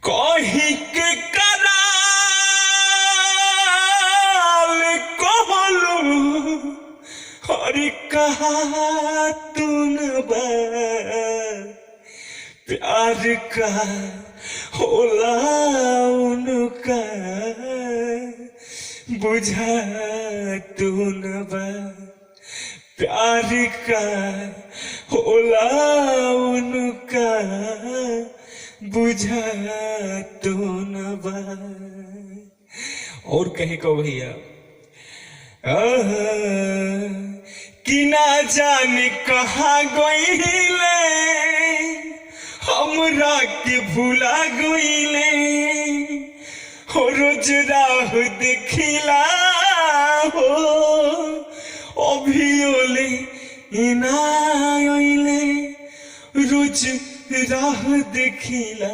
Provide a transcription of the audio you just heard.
कही के कराल कहलू और कहा तू न बा प्यार का होला उनका बुझा तू न बा प्यार का होला उनका बुझा तो न बा। और कहे को भैया कि ना जाने कहाँ गईले हमरा के भुला गईले हो रोज राह देखिला हो अभियोले इना आइले रोज राह देखिला।